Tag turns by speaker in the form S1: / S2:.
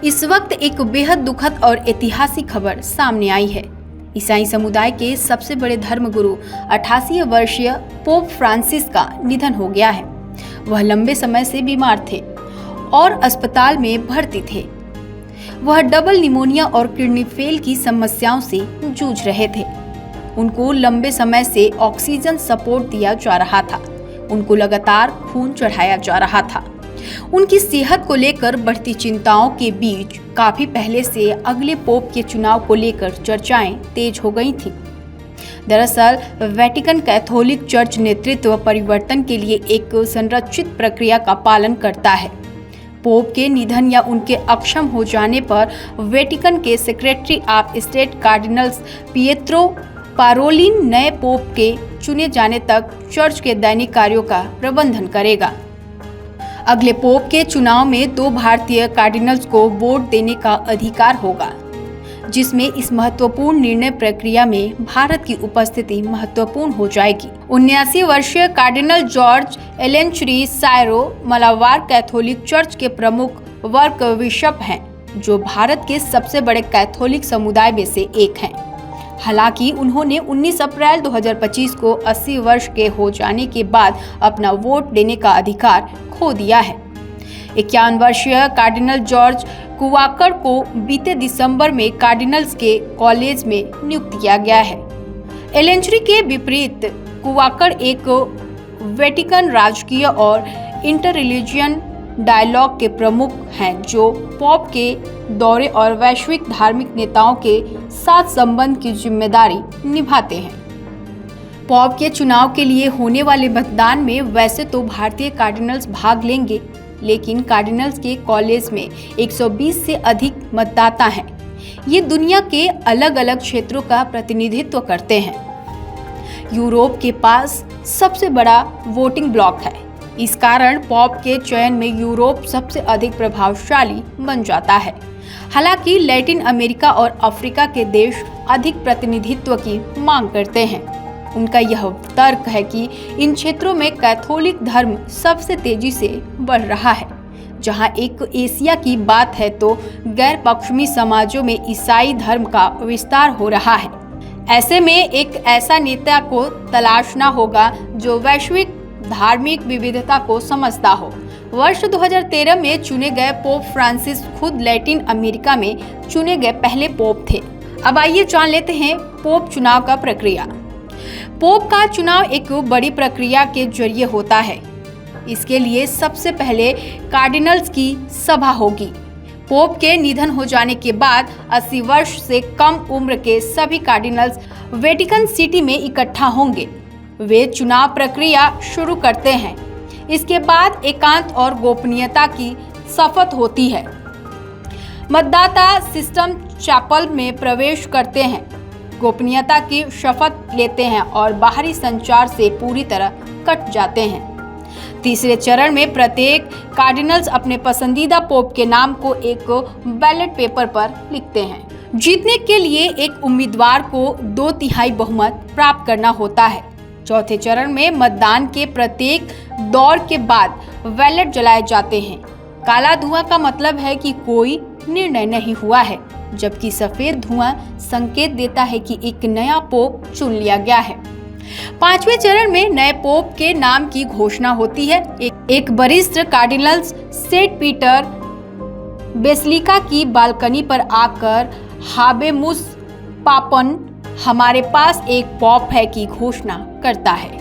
S1: इस वक्त एक बेहद दुखद और ऐतिहासिक खबर सामने आई है। ईसाई समुदाय के सबसे बड़े धर्मगुरु 88 वर्षीय पोप फ्रांसिस का निधन हो गया है। वह लंबे समय से बीमार थे और अस्पताल में भर्ती थे। वह डबल निमोनिया और किडनी फेल की समस्याओं से जूझ रहे थे। उनको लंबे समय से ऑक्सीजन सपोर्ट दिया जा रहा था। उनको लगातार खून चढ़ाया जा रहा था। उनकी सेहत को लेकर बढ़ती चिंताओं के बीच काफी पहले से अगले पोप के चुनाव को लेकर चर्चाएं तेज हो गई थीं। दरअसल वेटिकन कैथोलिक चर्च नेतृत्व परिवर्तन के लिए एक संरचित प्रक्रिया का पालन करता है। पोप के निधन या उनके अक्षम हो जाने पर वेटिकन के secretary of state cardinals Pietro Parolin नए पोप के चुने जाने तक चर्च के दैनिक कार्यों का प्रबंधन करेगा। अगले पोप के चुनाव में 2 भारतीय कार्डिनल्स को वोट देने का अधिकार होगा, जिसमें इस महत्वपूर्ण निर्णय प्रक्रिया में भारत की उपस्थिति महत्वपूर्ण हो जाएगी। 79 वर्षीय cardinal George Alencherry Syro Malabar Catholic church के प्रमुख वर्क बिशप हैं, जो भारत के सबसे बड़े कैथोलिक समुदाय में से एक हैं। हालांकि उन्होंने 19 अप्रैल 2025 को 80 वर्ष के हो जाने के बाद अपना वोट देने का अधिकार खो दिया है। 51 वर्षीय कार्डिनल जॉर्ज कुवाकर को बीते दिसंबर में कार्डिनल्स के कॉलेज में नियुक्त किया गया है। एलेंचरी के विपरीत कुवाकर एक वेटिकन राजकीय और इंटररिलीजियन डायलॉग के प्रमुख हैं, जो पोप के दौरे और वैश्विक धार्मिक नेताओं के साथ संबंध की जिम्मेदारी निभाते हैं। पोप के चुनाव के लिए होने वाले मतदान में वैसे तो भारतीय कार्डिनल्स भाग लेंगे, लेकिन कार्डिनल्स के कॉलेज में 120 से अधिक मतदाता हैं। ये दुनिया के अलग अलग क्षेत्रों का प्रतिनिधित्व करते हैं। यूरोप के पास सबसे बड़ा वोटिंग ब्लॉक है। इस कारण पोप के चयन में यूरोप सबसे अधिक प्रभावशाली बन जाता है। हालांकि लैटिन अमेरिका और अफ्रीका के देश अधिक प्रतिनिधित्व की मांग करते हैं। उनका यह तर्क है कि इन क्षेत्रों में कैथोलिक धर्म सबसे तेजी से बढ़ रहा है। जहां एक एशिया की बात है तो गैर पश्चिमी समाजों में ईसाई धर्म का विस्तार हो रहा है। ऐसे में एक ऐसा नेता को तलाशना होगा जो वैश्विक धार्मिक विविधता को समझता हो। वर्ष 2013 में चुने गए पोप फ्रांसिस खुद लैटिन अमेरिका में चुने गए पहले पोप थे। अब आइए जान लेते हैं पोप चुनाव का प्रक्रिया। पोप का चुनाव एक बड़ी प्रक्रिया के जरिए होता है। इसके लिए सबसे पहले कार्डिनल्स की सभा होगी। पोप के निधन हो जाने के बाद 80 वर्ष से कम उम्र के सभी कार्डिनल्स वेटिकन सिटी में इकट्ठा होंगे। वे चुनाव प्रक्रिया शुरू करते हैं। इसके बाद एकांत और गोपनीयता की शपथ होती है। मतदाता सिस्टम चैपल में प्रवेश करते हैं, गोपनीयता की शपथ लेते हैं और बाहरी संचार से पूरी तरह कट जाते हैं। तीसरे चरण में प्रत्येक कार्डिनल्स अपने पसंदीदा पोप के नाम को एक बैलेट पेपर पर लिखते हैं। जीतने के लिए एक उम्मीदवार को 2/3 बहुमत प्राप्त करना होता है। चौथे चरण में मतदान के प्रत्येक दौर के बाद बैलेट जलाए जाते हैं। काला धुआं का मतलब है कि कोई निर्णय नहीं हुआ है, जबकि सफेद धुआं संकेत देता है कि एक नया पोप चुन लिया गया है। 5वें चरण में नए पोप के नाम की घोषणा होती है। एक वरिष्ठ कार्डिनल्स सेंट पीटर बेसिलिका की बालकनी पर आकर हाबेमुस पापन हमारे पास एक पोप है की घोषणा करता है।